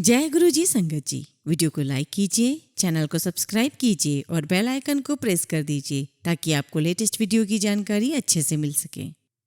जय गुरु जी संगत जी। वीडियो को लाइक कीजिए, चैनल को सब्सक्राइब कीजिए और बेल आइकन को प्रेस कर दीजिए ताकि आपको लेटेस्ट वीडियो की जानकारी अच्छे से मिल सके।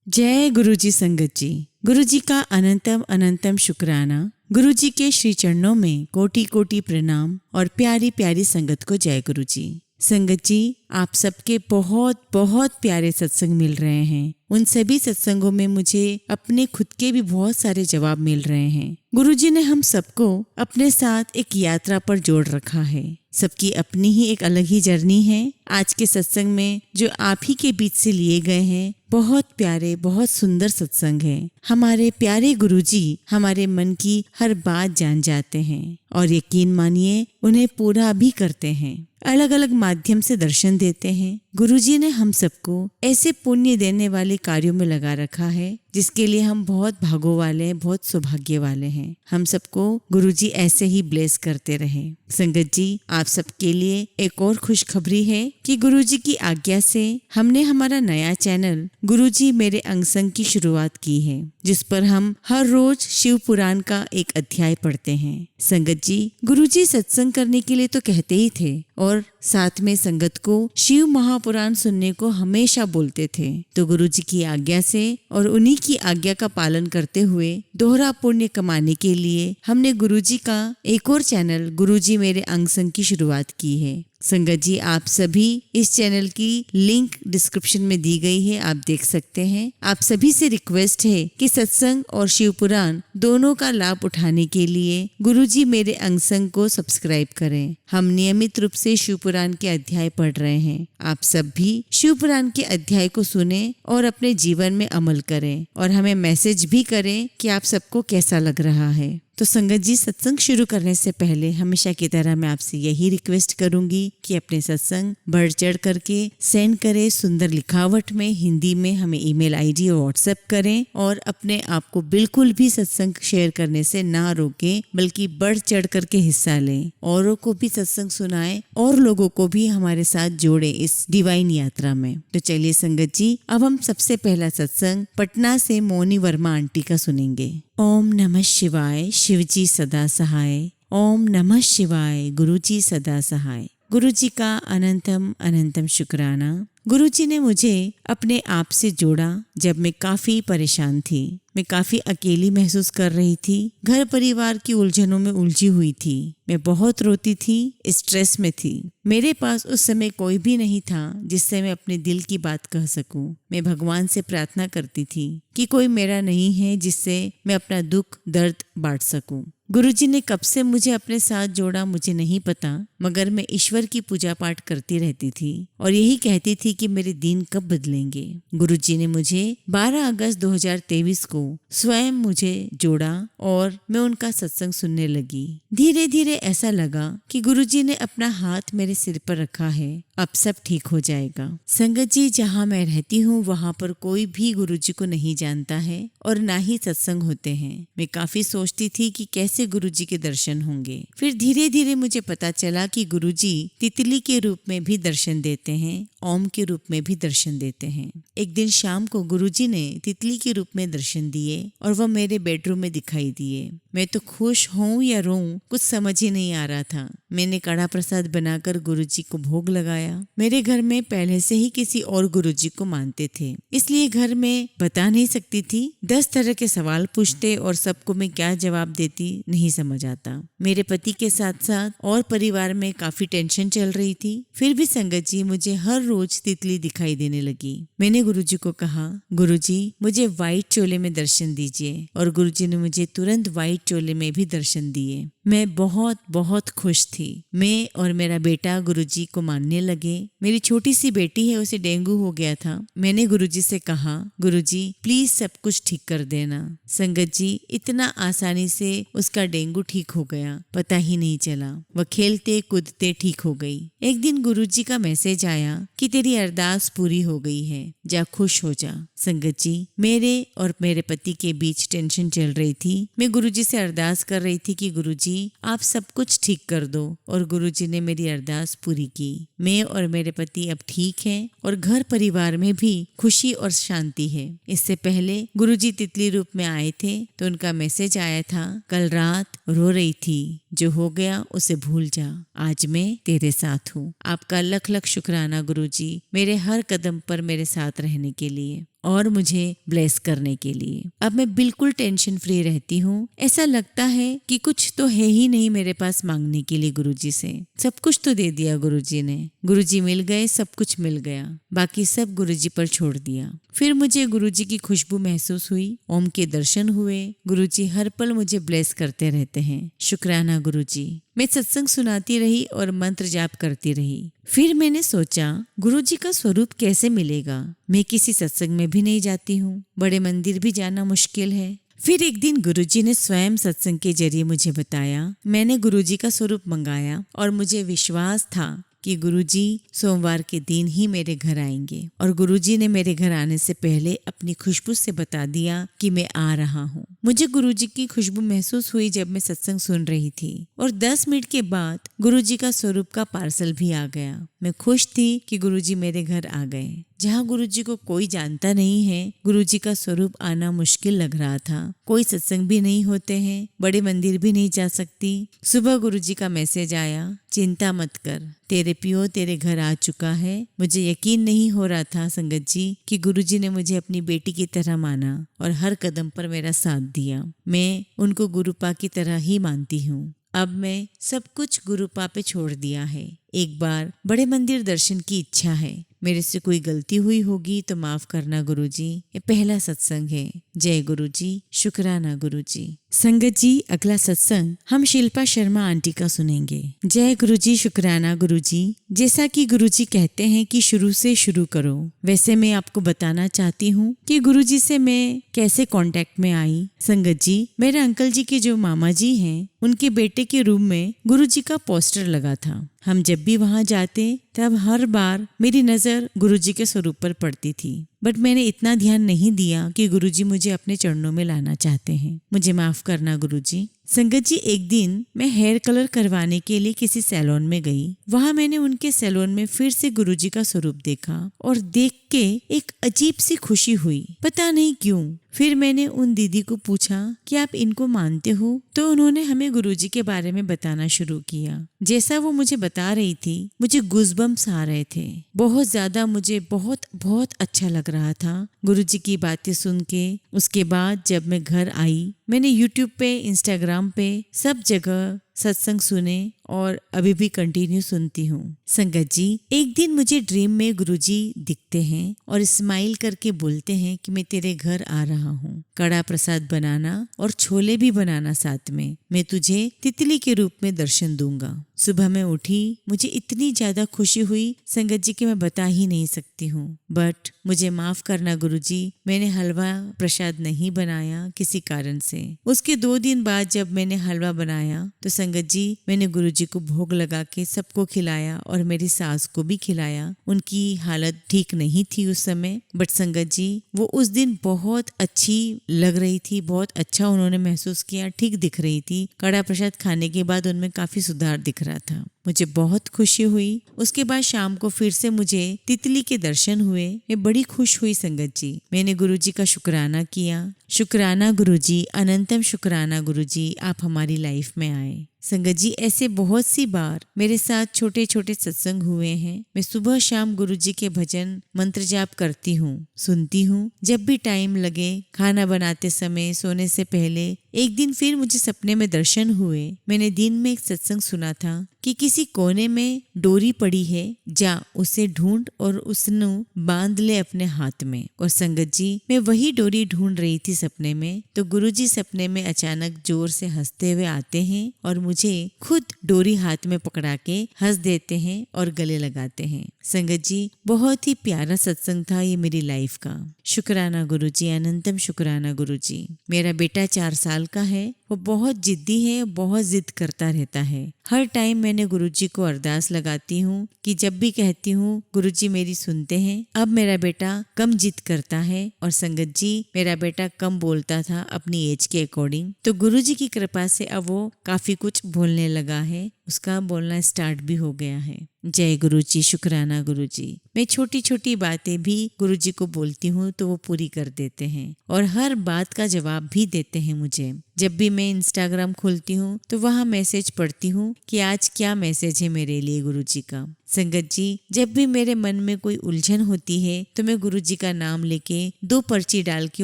जय गुरु जी संगत जी। गुरु जी का अनंतम अनंतम शुक्राना। गुरु जी के श्री चरणों में कोटि कोटि प्रणाम और प्यारी प्यारी संगत को जय गुरु जी। संगत जी, आप सबके बहुत बहुत प्यारे सत्संग मिल रहे हैं। उन सभी सत्संगों में मुझे अपने खुद के भी बहुत सारे जवाब मिल रहे हैं। गुरुजी ने हम सबको अपने साथ एक यात्रा पर जोड़ रखा है। सबकी अपनी ही एक अलग ही जर्नी है। आज के सत्संग में जो आप ही के बीच से लिए गए हैं, बहुत प्यारे बहुत सुंदर सत्संग है। हमारे प्यारे गुरुजी हमारे मन की हर बात जान जाते हैं और यकीन मानिए उन्हें पूरा भी करते हैं। अलग अलग माध्यम से दर्शन देते हैं। गुरुजी ने हम सबको ऐसे पुण्य देने वाले कार्यों में लगा रखा है जिसके लिए हम बहुत भागों वाले हैं, बहुत सौभाग्य वाले हैं। हम सबको गुरुजी ऐसे ही ब्लेस करते रहे। संगत जी, आप सबके लिए एक और खुशखबरी है कि गुरुजी की आज्ञा से हमने हमारा नया चैनल गुरुजी मेरे अंग संग की शुरुआत की है, जिस पर हम हर रोज शिव पुराण का एक अध्याय पढ़ते हैं। संगत जी, गुरुजी सत्संग करने के लिए तो कहते ही थे और साथ में संगत को शिव महापुराण सुनने को हमेशा बोलते थे। तो गुरुजी की आज्ञा से और उन्हीं की आज्ञा का पालन करते हुए दोहरा पुण्य कमाने के लिए हमने गुरुजी का एक और चैनल गुरुजी मेरे अंग संग की शुरुआत की है। संगत जी, आप सभी इस चैनल की लिंक डिस्क्रिप्शन में दी गई है, आप देख सकते हैं। आप सभी से रिक्वेस्ट है कि सत्संग और शिव पुराण दोनों का लाभ उठाने के लिए गुरुजी मेरे अंग संग को सब्सक्राइब करें। हम नियमित रूप से शिव पुराण के अध्याय पढ़ रहे हैं। आप सब भी शिव पुराण के अध्याय को सुने और अपने जीवन में अमल करें और हमें मैसेज भी करें कि आप सबको कैसा लग रहा है। तो संगत जी, सत्संग शुरू करने से पहले हमेशा की तरह मैं आपसे यही रिक्वेस्ट करूंगी कि अपने सत्संग बढ़ चढ़ करके सेंड करें। सुंदर लिखावट में हिंदी में हमें ईमेल आईडी और व्हाट्सएप करें और अपने आप को बिल्कुल भी सत्संग शेयर करने से ना रोकें, बल्कि बढ़ चढ़ करके हिस्सा लें। औरों को भी सत्संग सुनाएं और लोगों को भी हमारे साथ जोड़े इस डिवाइन यात्रा में। तो चलिए संगत जी, अब हम सबसे पहला सत्संग पटना से मोनी वर्मा आंटी का सुनेंगे। ओम नमः शिवाय, शिवजी सदा सहाय। ओम नमः शिवाय, गुरुजी सदा सहाय। गुरुजी का अनंतम अनंतम शुक्राना। गुरुजी ने मुझे अपने आप से जोड़ा जब मैं काफी परेशान थी। मैं काफी अकेली महसूस कर रही थी। घर परिवार की उलझनों में उलझी हुई थी। मैं बहुत रोती थी, स्ट्रेस में थी। मेरे पास उस समय कोई भी नहीं था जिससे मैं अपने दिल की बात कह सकूं। मैं भगवान से प्रार्थना करती थी कि कोई मेरा नहीं है जिससे मैं अपना दुख दर्द बांट सकूं। गुरुजी ने कब से मुझे अपने साथ जोड़ा मुझे नहीं पता, मगर मैं ईश्वर की पूजा पाठ करती रहती थी और यही कहती थी कि मेरे दिन कब बदलेंगे। गुरुजी ने मुझे 12 अगस्त 2023 को स्वयं मुझे जोड़ा और मैं उनका सत्संग सुनने लगी। धीरे धीरे ऐसा लगा कि गुरुजी ने अपना हाथ मेरे सिर पर रखा है, अब सब ठीक हो जाएगा। संगत जी, जहाँ मैं रहती हूँ वहाँ पर कोई भी गुरुजी को नहीं जानता है और ना ही सत्संग होते हैं। मैं काफी सोचती थी कि कैसे गुरुजी के दर्शन होंगे। फिर धीरे धीरे मुझे पता चला कि गुरुजी तितली के रूप में भी दर्शन देते हैं, ओम के रूप में भी दर्शन देते हैं। एक दिन शाम को गुरुजी ने तितली के रूप में दर्शन दिए और वह मेरे बेडरूम में दिखाई दिए। मैं तो खुश हूँ या रोऊं कुछ समझ ही नहीं आ रहा था। मैंने कड़ा प्रसाद बनाकर गुरुजी को भोग लगाया। मेरे घर में पहले से ही किसी और गुरुजी को मानते थे, इसलिए घर में बता नहीं सकती थी। 10 तरह के सवाल पूछते और सबको मैं क्या जवाब देती नहीं समझ आता। मेरे पति के साथ साथ और परिवार में काफी टेंशन चल रही थी। फिर भी संगत जी, मुझे हर रोज तितली दिखाई देने लगी। मैंने गुरुजी को कहा, गुरुजी मुझे व्हाइट चोले में दर्शन दीजिए, और गुरुजी ने मुझे तुरंत व्हाइट चोले में भी दर्शन दिए। मैं बहुत बहुत खुश थी। मैं और मेरा बेटा गुरुजी को मानने लगे। मेरी छोटी सी बेटी है, उसे डेंगू हो गया था। मैंने गुरुजी से कहा, गुरुजी प्लीज सब कुछ ठीक कर देना। संगत जी, इतना आसानी से उसका डेंगू ठीक हो गया, पता ही नहीं चला। वह खेलते कूदते ठीक हो गई। एक दिन गुरुजी का मैसेज आया कि तेरी अरदास पूरी हो गई है, जा खुश हो जा। संगत जी, मेरे और मेरे पति के बीच टेंशन चल रही थी। मैं गुरुजी से अरदास कर रही थी कि गुरुजी गुरुजी आप सब कुछ ठीक कर दो। और गुरुजी ने मेरी अरदास पूरी की। मैं और मेरे पति अब ठीक हैं और घर परिवार में भी खुशी और शांति है। इससे पहले गुरुजी तितली रूप में आए थे तो उनका मैसेज आया था, कल रात रो रही थी, जो हो गया उसे भूल जा, आज मैं तेरे साथ हूँ। आपका लख लख शुक्राना गुरुजी, मेरे हर कदम पर मेरे साथ रहने के लिए और मुझे ब्लेस करने के लिए। अब मैं बिल्कुल टेंशन फ्री रहती हूँ। ऐसा लगता है कि कुछ तो है ही नहीं मेरे पास मांगने के लिए गुरुजी से। सब कुछ तो दे दिया गुरुजी ने। गुरुजी मिल गए, सब कुछ मिल गया, बाकी सब गुरुजी पर छोड़ दिया। फिर मुझे गुरुजी की खुशबू महसूस हुई, ओम के दर्शन हुए। गुरुजी हर पल मुझे ब्लेस करते रहते हैं। शुक्राना गुरुजी। मैं सत्संग सुनाती रही और मंत्र जाप करती रही। फिर मैंने सोचा गुरुजी का स्वरूप कैसे मिलेगा। मैं किसी सत्संग में भी नहीं जाती हूँ, बड़े मंदिर भी जाना मुश्किल है। फिर एक दिन गुरुजी ने स्वयं सत्संग के जरिए मुझे बताया। मैंने गुरुजी का स्वरूप मंगाया और मुझे विश्वास था कि गुरुजी सोमवार के दिन ही मेरे घर आएंगे। और गुरुजी ने मेरे घर आने से पहले अपनी खुशबू से बता दिया कि मैं आ रहा हूँ। मुझे गुरुजी की खुशबू महसूस हुई जब मैं सत्संग सुन रही थी और 10 मिनट के बाद गुरुजी का स्वरूप का पार्सल भी आ गया। मैं खुश थी कि गुरुजी मेरे घर आ गए। जहाँ गुरुजी को कोई जानता नहीं है, गुरुजी का स्वरूप आना मुश्किल लग रहा था। कोई सत्संग भी नहीं होते हैं, बड़े मंदिर भी नहीं जा सकती। सुबह गुरुजी का मैसेज आया, चिंता मत कर, तेरे पियो तेरे घर आ चुका है। मुझे यकीन नहीं हो रहा था संगत जी कि गुरुजी ने मुझे अपनी बेटी की तरह माना और हर कदम पर मेरा साथ दिया। मैं उनको गुरुपा की तरह ही मानती हूँ। अब मैं सब कुछ गुरुपा पे छोड़ दिया है। एक बार बड़े मंदिर दर्शन की इच्छा है। मेरे से कोई गलती हुई होगी तो माफ करना गुरुजी। ये पहला सत्संग है। जय गुरुजी, शुक्राना गुरुजी। संगत जी, अगला सत्संग हम शिल्पा शर्मा आंटी का सुनेंगे। जय गुरुजी, शुक्राना गुरुजी। जैसा कि गुरुजी कहते हैं कि शुरू से शुरू करो, वैसे मैं आपको बताना चाहती हूँ कि गुरुजी से मैं कैसे कांटेक्ट में आई। संगत जी, मेरे अंकल जी के जो मामा जी हैं, उनके बेटे के रूम में गुरुजी का पोस्टर लगा था। हम जब भी वहां जाते तब हर बार मेरी नजर गुरुजी के स्वरूप पर पड़ती थी, बट मैंने इतना ध्यान नहीं दिया कि गुरुजी मुझे अपने चरणों में लाना चाहते हैं। मुझे माफ करना गुरुजी। संगत जी, एक दिन मैं हेयर कलर करवाने के लिए किसी सैलून में गई। वहां मैंने उनके सैलून में फिर से गुरुजी का स्वरूप देखा और देख के एक अजीब सी खुशी हुई, पता नहीं क्यों। फिर मैंने उन दीदी को पूछा कि आप इनको मानते हो? तो उन्होंने हमें गुरुजी के बारे में बताना शुरू किया। जैसा वो मुझे बता रही थी, मुझे गूज़बम्प्स आ रहे थे। बहुत ज्यादा मुझे बहुत अच्छा लग रहा था गुरुजी की बातें सुन के। उसके बाद जब मैं घर आई, मैंने यूट्यूब पे, इंस्टाग्राम पे, सब जगह सत्संग सुने और अभी भी कंटिन्यू सुनती हूँ। संगत जी, एक दिन मुझे ड्रीम में गुरुजी दिखते हैं और स्माइल करके बोलते हैं कि मैं तेरे घर आ रहा हूँ, कड़ा प्रसाद बनाना और छोले भी बनाना साथ में, मैं तुझे तितली के रूप में दर्शन दूंगा। सुबह मैं उठी, मुझे इतनी ज्यादा खुशी हुई संगत जी कि मैं बता ही नहीं सकती हूँ। बट मुझे माफ करना गुरुजी, मैंने हलवा प्रसाद नहीं बनाया किसी कारण से। उसके 2 दिन बाद जब मैंने हलवा बनाया तो संगत जी, मैंने गुरुजी को भोग लगा के सबको खिलाया और मेरी सास को भी खिलाया। उनकी हालत ठीक नहीं थी उस समय, बट संगत जी वो उस दिन बहुत अच्छी लग रही थी, बहुत अच्छा उन्होंने महसूस किया, ठीक दिख रही थी। कड़ा प्रसाद खाने के बाद उनमें काफी सुधार दिख रहा था। मुझे बहुत खुशी हुई। उसके बाद शाम को फिर से मुझे तितली के दर्शन हुए। मैं बड़ी खुश हुई संगत जी। मैंने गुरुजी का शुक्राना किया। शुक्राना गुरुजी, अनंतम शुक्राना गुरुजी, आप हमारी लाइफ में आए। संगत जी, ऐसे बहुत सी बार मेरे साथ छोटे छोटे सत्संग हुए हैं। मैं सुबह शाम गुरुजी के भजन मंत्र जाप करती हूँ, सुनती हूँ जब भी टाइम लगे, खाना बनाते समय, सोने से पहले। एक दिन फिर मुझे सपने में दर्शन हुए। मैंने दिन में एक सत्संग सुना था कि किसी कोने में डोरी पड़ी है, जा उसे ढूंढ और उसनु बांध ले अपने हाथ में। और संगत जी, मैं वही डोरी ढूंढ रही थी सपने में, तो गुरुजी सपने में अचानक जोर से हंसते हुए आते हैं और मुझे खुद डोरी हाथ में पकड़ा के हंस देते हैं और गले लगाते हैं। संगत जी, बहुत ही प्यारा सत्संग था ये मेरी लाइफ का। शुक्राना गुरुजी, अनंतम शुक्राना गुरुजी। मेरा बेटा 4 साल का है। वो बहुत जिद्दी है, बहुत जिद करता रहता है। हर टाइम मैंने गुरुजी को अरदास लगाती हूँ कि जब भी कहती हूँ गुरुजी मेरी सुनते हैं। अब मेरा बेटा कम जिद करता है और संगत जी मेरा बेटा कम बोलता था अपनी एज के अकॉर्डिंग, तो गुरुजी की कृपा से अब वो काफी कुछ बोलने लगा है। उसका बोलना स्टार्ट भी हो गया है। जय गुरुजी, शुक्राना गुरुजी। मैं छोटी छोटी बातें भी गुरुजी को बोलती हूँ तो वो पूरी कर देते हैं और हर बात का जवाब भी देते हैं मुझे। जब भी मैं इंस्टाग्राम खोलती हूँ तो वहाँ मैसेज पढ़ती हूँ कि आज क्या मैसेज है मेरे लिए गुरुजी का। संगत जी, जब भी मेरे मन में कोई उलझन होती है तो मैं गुरुजी का नाम लेके 2 पर्ची डाल के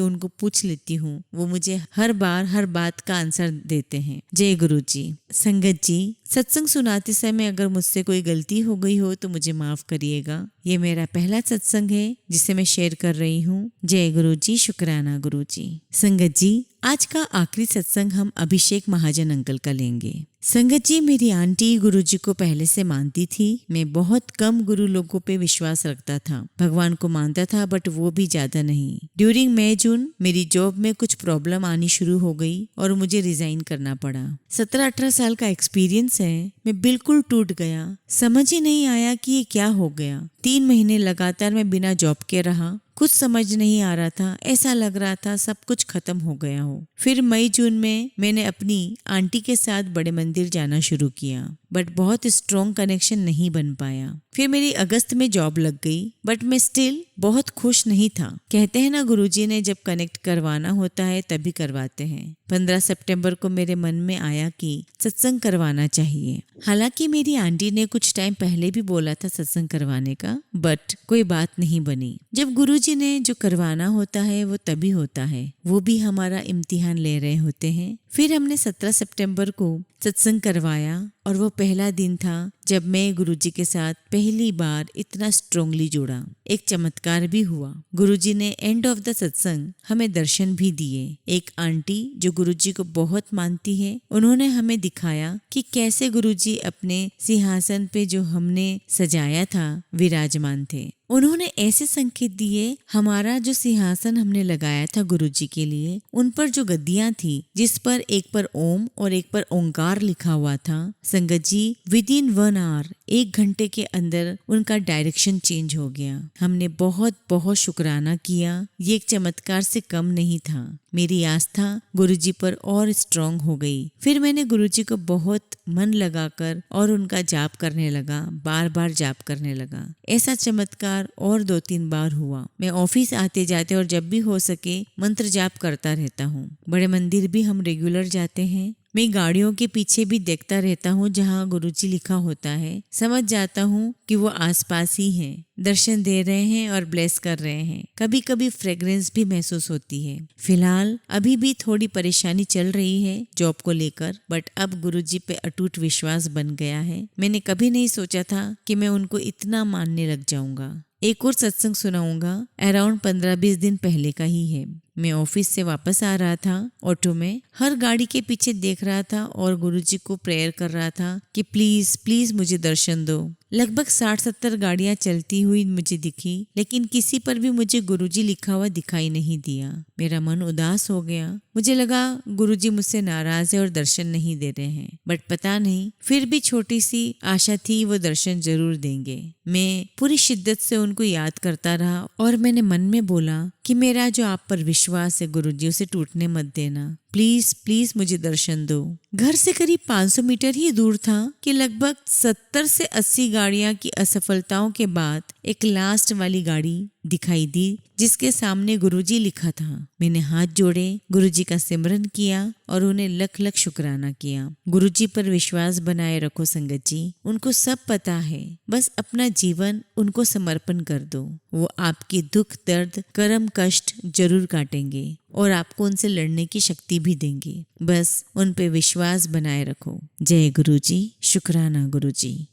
उनको पूछ लेती हूँ। वो मुझे हर बार हर बात का आंसर देते हैं। जय गुरुजी। संगत जी, सत्संग सुनाते समय अगर मुझसे कोई गलती हो गई हो तो मुझे माफ करिएगा। ये मेरा पहला सत्संग है जिसे मैं शेयर कर रही हूँ। जय गुरुजी, शुक्राना गुरुजी। संगत जी, आज का आखिरी सत्संग हम अभिषेक महाजन अंकल का लेंगे। संगत जी, मेरी आंटी गुरुजी को पहले से मानती थी। मैं बहुत कम गुरु लोगों पे विश्वास रखता था। भगवान को मानता था बट वो भी ज्यादा नहीं। ड्यूरिंग मई जून मेरी जॉब में कुछ प्रॉब्लम आनी शुरू हो गई और मुझे रिजाइन करना पड़ा। 17-18 साल का एक्सपीरियंस है। मैं बिल्कुल टूट गया। समझ ही नहीं आया कि ये क्या हो गया। 3 महीने लगातार मैं बिना जॉब के रहा। कुछ समझ नहीं आ रहा था। ऐसा लग रहा था सब कुछ खत्म हो गया हो। फिर मई जून में मैंने अपनी आंटी के साथ बड़े मंदिर जाना शुरू किया बट बहुत स्ट्रॉन्ग कनेक्शन नहीं बन पाया। फिर मेरी अगस्त में जॉब लग गई बट मैं स्टिल बहुत खुश नहीं था। कहते हैं ना गुरुजी ने जब कनेक्ट करवाना होता है तभी करवाते हैं। 15 सितंबर को मेरे मन में आया कि सत्संग करवाना चाहिए। हालांकि मेरी आंटी ने कुछ टाइम पहले भी बोला था सत्संग करवाने का बट कोई बात नहीं बनी। जब गुरुजी ने जो करवाना होता है वो तभी होता है, वो भी हमारा इम्तिहान ले रहे होते हैं। फिर हमने 17 सितंबर को सत्संग करवाया और वो पहला दिन था जब मैं गुरुजी के साथ पहली बार इतना स्ट्रांगली जुड़ा। एक चमत्कार भी हुआ। गुरुजी ने एंड ऑफ द सत्संग हमें दर्शन भी दिए। एक आंटी जो गुरुजी को बहुत मानती है, उन्होंने हमें दिखाया कि कैसे गुरुजी अपने सिंहासन पे जो हमने सजाया था विराजमान थे। उन्होंने ऐसे संकेत दिए, हमारा जो सिंहासन हमने लगाया था गुरुजी के लिए, उन पर जो गद्दियां थी जिस पर एक पर ओम और एक पर ओंकार लिखा हुआ था, संगत जी विद इन 1 आवर 1 घंटे के अंदर उनका डायरेक्शन चेंज हो गया। हमने बहुत बहुत शुक्राना किया। ये एक चमत्कार से कम नहीं था। मेरी आस्था गुरुजी पर और स्ट्रांग हो गई। फिर मैंने गुरुजी को बहुत मन लगाकर और उनका जाप करने लगा, बार बार जाप करने लगा। ऐसा चमत्कार और 2-3 बार हुआ। मैं ऑफिस आते जाते और जब भी हो सके मंत्र जाप करता रहता हूँ। बड़े मंदिर भी हम रेगुलर जाते हैं। मैं गाड़ियों के पीछे भी देखता रहता हूँ जहाँ गुरुजी लिखा होता है। समझ जाता हूँ कि वो आसपास ही हैं, दर्शन दे रहे हैं और ब्लेस कर रहे हैं। कभी कभी फ्रेग्रेंस भी महसूस होती है। फिलहाल अभी भी थोड़ी परेशानी चल रही है जॉब को लेकर बट अब गुरुजी पे अटूट विश्वास बन गया है। मैंने कभी नहीं सोचा था कि मैं उनको इतना मानने लग जाऊंगा। एक और सत्संग सुनाऊंगा, अराउंड 15-20 दिन पहले का ही है। मैं ऑफिस से वापस आ रहा था ऑटो में, हर गाड़ी के पीछे देख रहा था और गुरुजी को प्रेयर कर रहा था कि प्लीज प्लीज मुझे दर्शन दो। लगभग 60-70 गाड़ियां चलती हुई मुझे दिखी लेकिन किसी पर भी मुझे गुरुजी लिखा हुआ दिखाई नहीं दिया। मेरा मन उदास हो गया। मुझे लगा गुरुजी मुझसे नाराज है और दर्शन नहीं दे रहे हैं बट पता नहीं, फिर भी छोटी सी आशा थी वो दर्शन जरूर देंगे। मैं पूरी शिद्दत से उनको याद करता रहा और मैंने मन में बोला कि मेरा जो आप पर विश्वास है गुरुजी, उसे टूटने मत देना। प्लीज प्लीज मुझे दर्शन दो। घर से करीब 500 मीटर ही दूर था कि लगभग 70 से 80 गाड़ियां की असफलताओं के बाद एक लास्ट वाली गाड़ी दिखाई दी जिसके सामने गुरुजी लिखा था। मैंने हाथ जोड़े, गुरुजी का सिमरन किया और उन्हें लख लख शुक्राना किया। गुरुजी पर विश्वास बनाए रखो संगत जी, उनको सब पता है, बस अपना जीवन उनको समर्पण कर दो। वो आपकी दुख दर्द कर्म कष्ट जरूर काटेंगे और आपको उनसे लड़ने की शक्ति भी देंगे। बस उन पे विश्वास बनाए रखो। जय गुरुजी, शुक्राना गुरुजी।